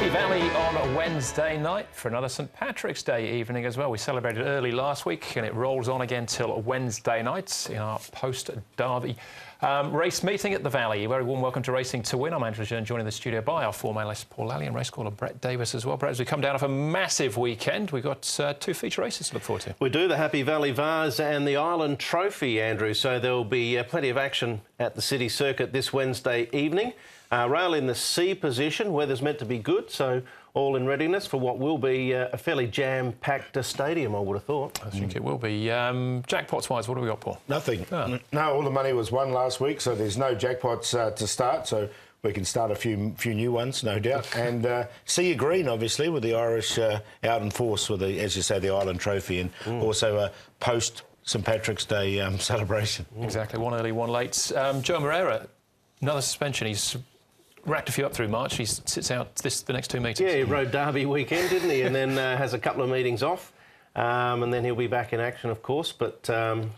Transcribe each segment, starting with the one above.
Happy Valley on Wednesday night for another St Patrick's Day evening as well. We celebrated early last week and it rolls on again till Wednesday night in our post-Derby race meeting at the Valley. A very warm welcome to Racing to Win. I'm Andrew Jean, joined in the studio by our former analyst Paul Lally and race caller Brett Davis as well. Brett, as we come down off a massive weekend, we've got two feature races to look forward to. We do, the Happy Valley Vase and the Island Trophy, Andrew, so there'll be plenty of action at the City Circuit this Wednesday evening. Rail in the C position, weather's meant to be good, so all in readiness for what will be a fairly jam-packed stadium, I would have thought. I think it will be. Jackpots-wise, what have we got, Paul? Nothing. Oh. No, all the money was won last week, so there's no jackpots to start, so we can start a few new ones, no doubt. And see you green, obviously, with the Irish out in force with, the, as you say, the Island Trophy, and also a post-St Patrick's Day celebration. Exactly, one early, one late. Joe Moreira, another suspension. He's racked a few up through March. He sits out the next two meetings. Yeah, he rode Derby weekend, didn't he? And then has a couple of meetings off. And then he'll be back in action, of course. But,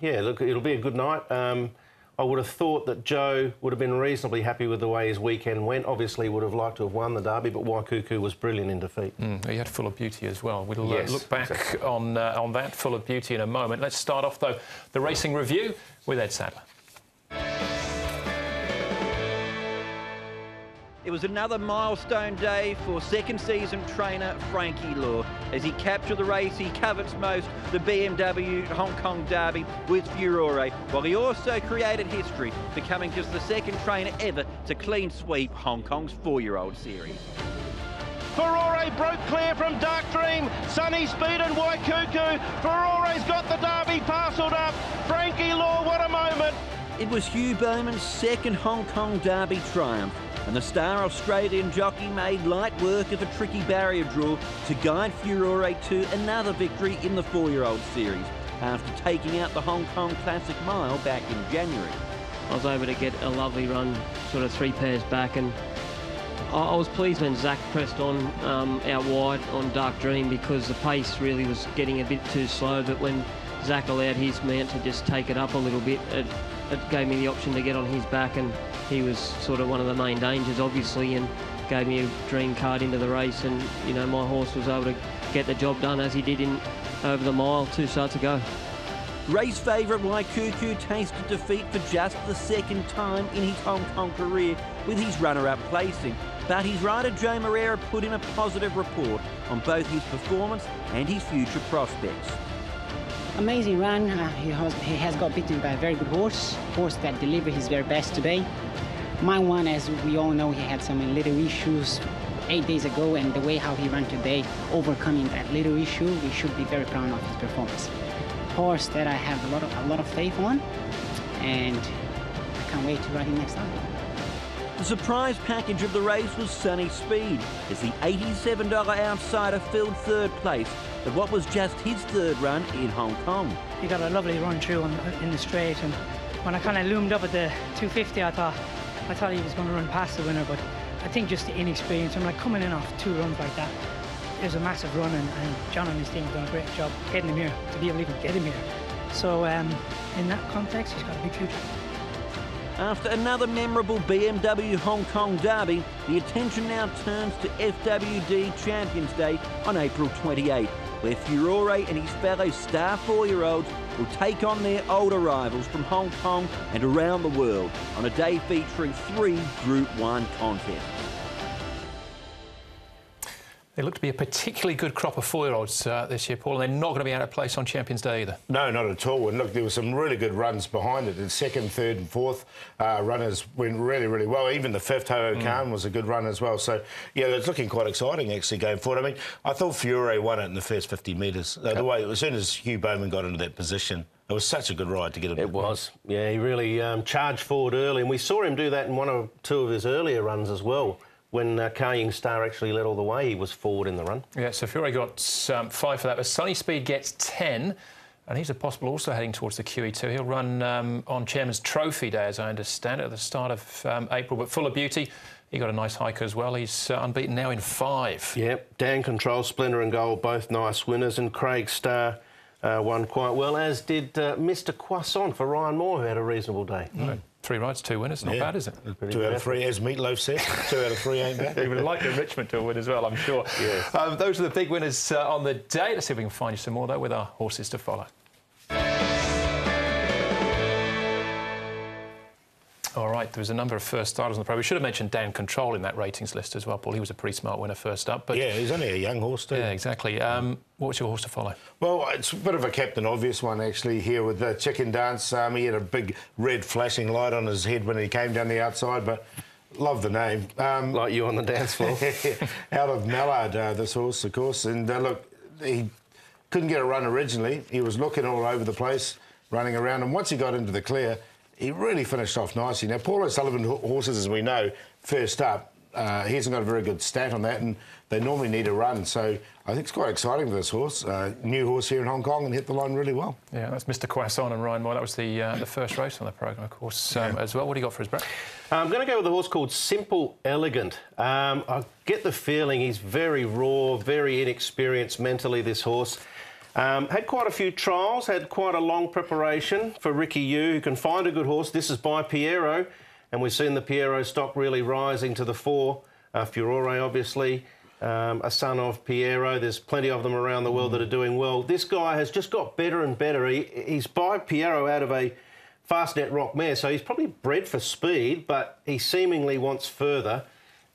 yeah, look, it'll be a good night. I would have thought that Joe would have been reasonably happy with the way his weekend went. Obviously, would have liked to have won the Derby, but Waikuku was brilliant in defeat. He had Full of Beauty as well. We'll look back on that Full of Beauty in a moment. Let's start off, though, the racing review with Ed Sadler. It was another milestone day for second season trainer Frankie Law. As he captured the race he covets most, the BMW Hong Kong Derby with Furore, while he also created history, becoming just the second trainer ever to clean sweep Hong Kong's 4-year-old series. Furore broke clear from Dark Dream, Sunny Speed and Waikuku. Furore's got the Derby parcelled up. Frankie Law, what a moment. It was Hugh Bowman's second Hong Kong Derby triumph, and the star Australian jockey made light work of a tricky barrier draw to guide Furore to another victory in the 4-year-old series after taking out the Hong Kong Classic Mile back in January. I was able to get a lovely run, sort of 3 pairs back, and I was pleased when Zach pressed on out wide on Dark Dream, because the pace really was getting a bit too slow, but when Zach allowed his mount to just take it up a little bit, it gave me the option to get on his back, and he was sort of one of the main dangers, obviously, and gave me a dream card into the race. And, you know, my horse was able to get the job done as he did in over the mile 2 starts ago. Race favourite Waikuku tasted defeat for just the second time in his Hong Kong career with his runner-up placing. But his rider Joe Moreira put in a positive report on both his performance and his future prospects. Amazing run. He has got beaten by a very good horse that delivered his very best today. My one, as we all know, he had some little issues 8 days ago, and the way how he ran today, overcoming that little issue, we should be very proud of his performance. Horse that I have a lot of faith on, and I can't wait to ride him next time. The surprise package of the race was Sunny Speed, as the $87 outsider filled 3rd place at what was just his 3rd run in Hong Kong. He got a lovely run through in the straight, and when I kind of loomed up at the 250, I thought he was going to run past the winner, but I think just the inexperience, and like coming in off 2 runs like that, it was a massive run, and John and his team have done a great job getting him here, to be able to even get him here. So in that context, he's got a big future. After another memorable BMW Hong Kong Derby, the attention now turns to FWD Champions Day on April 28, where Furore and his fellow star 4-year-olds will take on their older rivals from Hong Kong and around the world on a day featuring 3 Group 1 contests. They look to be a particularly good crop of 4-year-olds this year, Paul, and they're not going to be out of place on Champions Day either. No, not at all. And look, there were some really good runs behind it. The 2nd, 3rd and 4th runners went really, really well. Even the 5th, Ho-Ho Khan, was a good run as well. So, yeah, it's looking quite exciting, actually, going forward. I mean, I thought Furore won it in the first 50 metres. The way, as soon as Hugh Bowman got into that position, it was such a good ride to get him. It was. Yeah, he really charged forward early. And we saw him do that in 1 or 2 of his earlier runs as well. When Kaiying Star actually led all the way, he was forward in the run. Yeah, so Furore got 5 for that, but Sunny Speed gets 10, and he's a possible also heading towards the QE2. He'll run on Chairman's Trophy Day, as I understand it, at the start of April, but Full of Beauty. He got a nice hike as well. He's unbeaten now in 5. Yep, Dan Control, Splendour and Gold, both nice winners, and Craig Starr won quite well, as did Mr Croissant for Ryan Moore, who had a reasonable day. 3 rides, 2 winners. Not bad, is it? 2 out of 3, as Meatloaf said. 2 out of 3 ain't bad. He would like the Richmond to win as well, I'm sure. Yes. Those are the big winners on the day. Let's see if we can find you some more, though, with our horses to follow. All right, there was a number of first starters on the pro. We should have mentioned Dan Control in that ratings list as well, Paul. He was a pretty smart winner first up. But yeah, he's only a young horse too. Yeah, exactly. What's your horse to follow? Well, it's a bit of a Captain Obvious one, actually, here with the Chicken Dance. He had a big red flashing light on his head when he came down the outside, but love the name. Like you on the dance floor. Out of Mallard, this horse, of course. And look, he couldn't get a run originally. He was looking all over the place, running around. And once he got into the clear, he really finished off nicely. Now, Paul O'Sullivan horses, as we know, first up, he hasn't got a very good stat on that, and they normally need a run. So I think it's quite exciting for this horse. New horse here in Hong Kong and hit the line really well. Yeah, that's Mr. Quasson and Ryan Moore. That was the first race on the programme, of course, as well. What do you got for us, Brett? I'm going to go with a horse called Simple Elegant. I get the feeling he's very raw, very inexperienced mentally, this horse. Had quite a few trials, had quite a long preparation for Ricky Yu, who can find a good horse. This is by Piero, and we've seen the Piero stock really rising to the fore. Furore, obviously, a son of Piero. There's plenty of them around the world that are doing well. This guy has just got better and better. He's by Piero out of a Fastnet Rock mare, so he's probably bred for speed, but he seemingly wants further.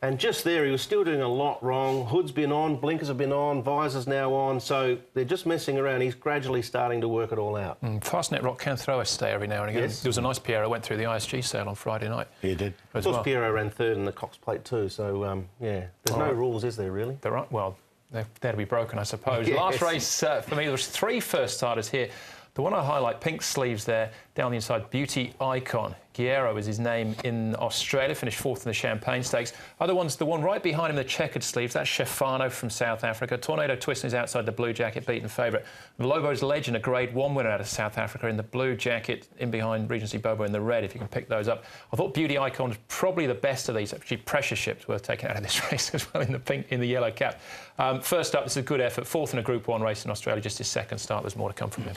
And just there, he was still doing a lot wrong. Hood's been on, blinkers have been on, visor's now on, so they're just messing around. He's gradually starting to work it all out. Fastnet Rock can throw a stay every now and again. Yes. There was a nice Piero went through the ISG sale on Friday night. He did. Of course, Piero ran third in the Cox Plate too, so, yeah, there's no rules, is there, really? There aren't. Well, they're there to be broken, I suppose. Yes. Last race for me, there was 3 first starters here. The one I highlight, pink sleeves there, down the inside, Beauty Icon. Guerrero is his name in Australia, finished 4th in the Champagne Stakes. Other ones, the one right behind him, the checkered sleeves, that's Shefano from South Africa. Tornado Twist is outside the blue jacket, beaten favourite. Lobo's Legend, a Grade 1 winner out of South Africa in the blue jacket, in behind Regency Bobo in the red, if you can pick those up. I thought Beauty Icon was probably the best of these. Actually, Pressure Ship's worth taking out of this race as well, in the pink, in the yellow cap. First up, this is a good effort. 4th in a Group 1 race in Australia, just his second start. There's more to come from him.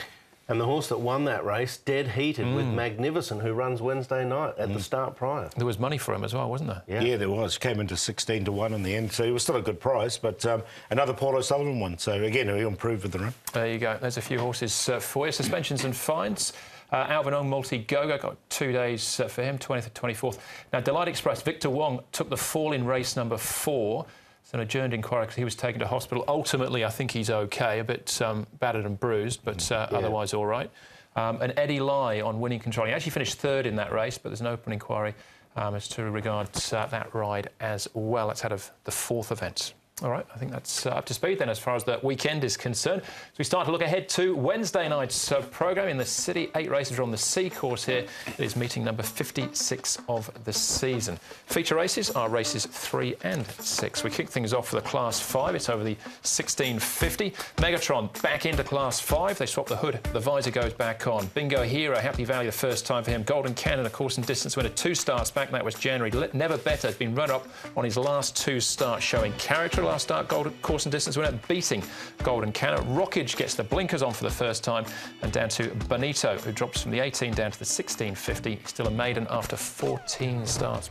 And the horse that won that race, dead heated with Magnificent, who runs Wednesday night at the start prior. There was money for him as well, wasn't there? Yeah, there was. Came into 16 to 1 in the end, so it was still a good price, but another Paul O'Sullivan one. So, again, he'll improve with the run. There you go. There's a few horses for you. Suspensions and fines. Alvin Ong Multi-Goga got 2 days for him, 20th and 24th. Now, Delight Express, Victor Wong took the fall in race number 4. It's an adjourned inquiry because he was taken to hospital. Ultimately, I think he's OK, a bit battered and bruised, but otherwise all right. And Eddie Lai on Winning Control. He actually finished 3rd in that race, but there's an open inquiry as to regards that ride as well. That's out of the 4th event. All right, I think that's up to speed then as far as the weekend is concerned. So we start to look ahead to Wednesday night's programme in the city. 8 races are on the C course here. It is meeting number 56 of the season. Feature races are races 3 and 6. We kick things off for the Class 5. It's over the 1650. Megatron back into Class 5. They swap the hood. The visor goes back on. Bingo Hero, Happy Valley, the first time for him. Golden Cannon, a course and distance winner, 2 starts back. That was January. Never Better has been run up on his last 2 starts, showing character. Last start, Golden course and distance winner, beating Golden Cannon. Rockage gets the blinkers on for the first time, and down to Bonito, who drops from the 18 down to the 1650. Still a maiden after 14 starts.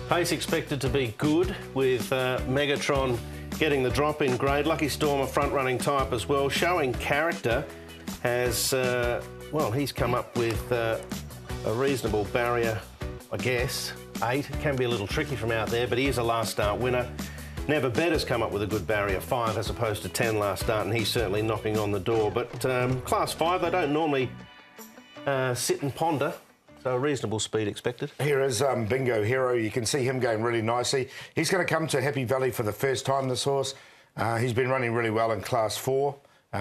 Pace expected to be good, with Megatron getting the drop in grade. Lucky Storm, a front-running type as well, showing character. Has well, he's come up with a reasonable barrier, I guess. 8 can be a little tricky from out there, but he is a last start winner. Never Better's come up with a good barrier, 5 as opposed to 10 last start, and he's certainly knocking on the door. But Class 5, they don't normally sit and ponder, so a reasonable speed expected. Here is Bingo Hero. You can see him going really nicely. He's going to come to Happy Valley for the first time, this horse. He's been running really well in Class 4.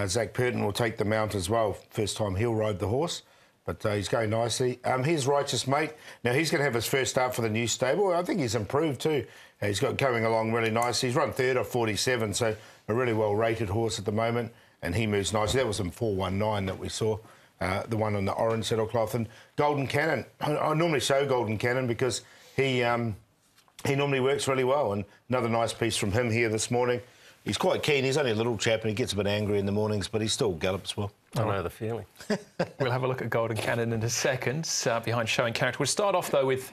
Zach Purton will take the mount as well. First time he'll ride the horse. But he's going nicely. Here's Righteous Mate. Now, he's going to have his first start for the new stable. I think he's improved too. He's got going along really nice. He's run 3rd of 47, so a really well-rated horse at the moment, and he moves nicely. That was in 419 that we saw, the one on the orange saddlecloth. And Golden Cannon, I normally show Golden Cannon because he normally works really well, and another nice piece from him here this morning. he's quite keen. He's only a little chap and he gets a bit angry in the mornings, but he still gallops well. I know the feeling. We'll have a look at Golden Cannon in a second, behind Showing Character. We'll start off, though, with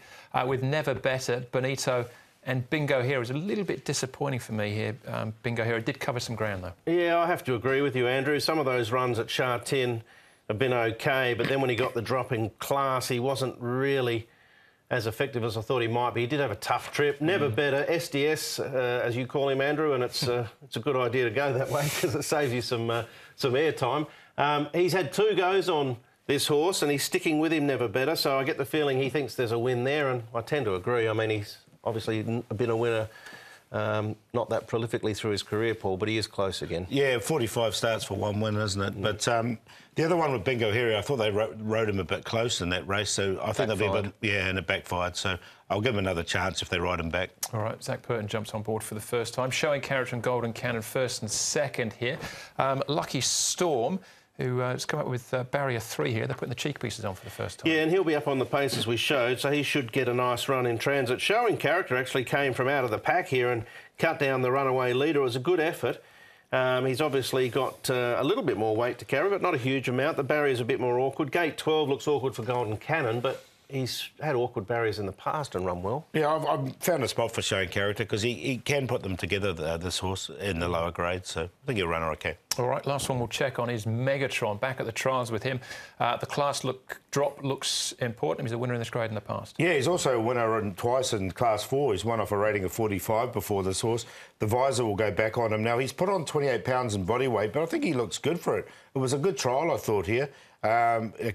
Never Better, Bonito and Bingo Hero. Is a little bit disappointing for me here. Bingo Hero did cover some ground, though. Yeah, I have to agree with you, Andrew. Some of those runs at Sha Tin have been OK, but then when he got the drop in class, he wasn't really as effective as I thought he might be. He did have a tough trip. Never Better, SDS, as you call him, Andrew, and it's a good idea to go that way because it saves you some airtime. He's had 2 goes on this horse and he's sticking with him, Never Better, so I get the feeling he thinks there's a win there, and I tend to agree. I mean, he's obviously been a winner, not that prolifically through his career, Paul, but he is close again. Yeah, 45 starts for 1 win, isn't it? But the other one with Bingo Hero, I thought they rode him a bit close in that race, so I think they'll be a bit... Yeah, and it backfired, so I'll give him another chance if they ride him back. All right, Zach Purton jumps on board for the first time. Showing Character and Golden Cannon first and second here. Lucky Storm, who has come up with barrier 3 here. They're putting the cheek pieces on for the first time. Yeah, and he'll be up on the pace as we showed, so he should get a nice run in transit. Showing Character actually came from out of the pack here and cut down the runaway leader. It was a good effort. He's obviously got a little bit more weight to carry, but not a huge amount. The barrier's a bit more awkward. Gate 12 looks awkward for Golden Cannon, but he's had awkward barriers in the past and run well. Yeah, I've found a spot for Showing Character because he can put them together, this horse, in the lower grade, so I think he'll run okay. All right, last one we'll check on is Megatron. Back at the trials with him. The class drop looks important. He was a winner in this grade in the past. Yeah, he's also a winner twice in Class 4. He's won off a rating of 45 before this horse. The visor will go back on him. Now, he's put on 28 pounds in body weight, but I think he looks good for it. It was a good trial, I thought, here.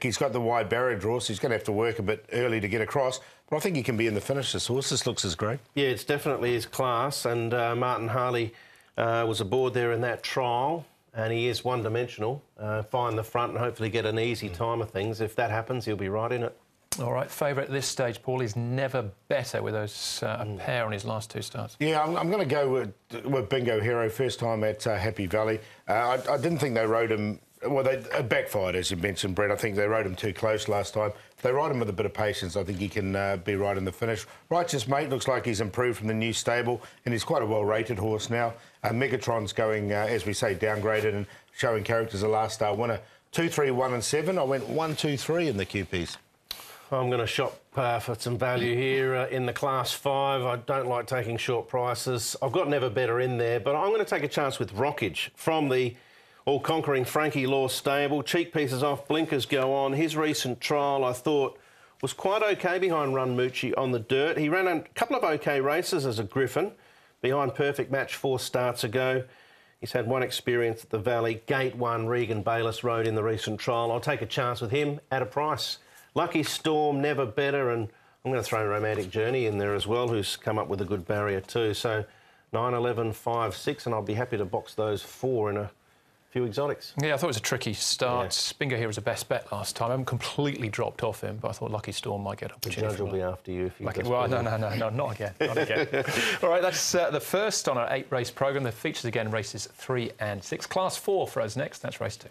He's got the wide barrier draw, so he's going to have to work a bit early to get across. But I think he can be in the finish, this horse. This looks as great. Yeah, it's definitely his class, and Martin Harley was aboard there in that trial. And he is one-dimensional. Find the front and hopefully get an easy time of things. If that happens, he'll be right in it. All right, favourite at this stage, Paul, is Never Better with those a pair on his last 2 starts. Yeah, I'm going to go with Bingo Hero, first time at Happy Valley. I didn't think they rode him... Well, they backfired, as you mentioned, Brett. I think they rode him too close last time. If they ride him with a bit of patience, I think he can be right in the finish. Righteous Mate looks like he's improved from the new stable, and he's quite a well-rated horse now. Megatron's going, as we say, downgraded, and Showing Character's a last star winner. 2, 3, 1 and 7. I went 1, 2, 3 in the QPs. I'm going to shop for some value here in the Class 5. I don't like taking short prices. I've got Never Better in there, but I'm going to take a chance with Rockage from the all-conquering Frankie Law stable. Cheek pieces off, blinkers go on. His recent trial, I thought, was quite OK behind Run Moochie on the dirt. He ran a couple of OK races as a Griffin behind Perfect Match 4 starts ago. He's had 1 experience at the Valley. Gate 1, Regan Bayliss rode in the recent trial. I'll take a chance with him at a price. Lucky Storm, Never Better, and I'm going to throw Romantic Journey in there as well, who's come up with a good barrier too. So 9, 11, 5, 6, and I'll be happy to box those 4 in a few exotics. Yeah, I thought it was a tricky start. Yeah. Bingo Hero was the best bet last time. I haven't completely dropped off him, but I thought Lucky Storm might get opportunity. The judge will be after you if you... Well, no, not again. Not again. All right, that's the first on our 8-race programme. The features again races 3 and 6. Class 4 for us next. That's race 2.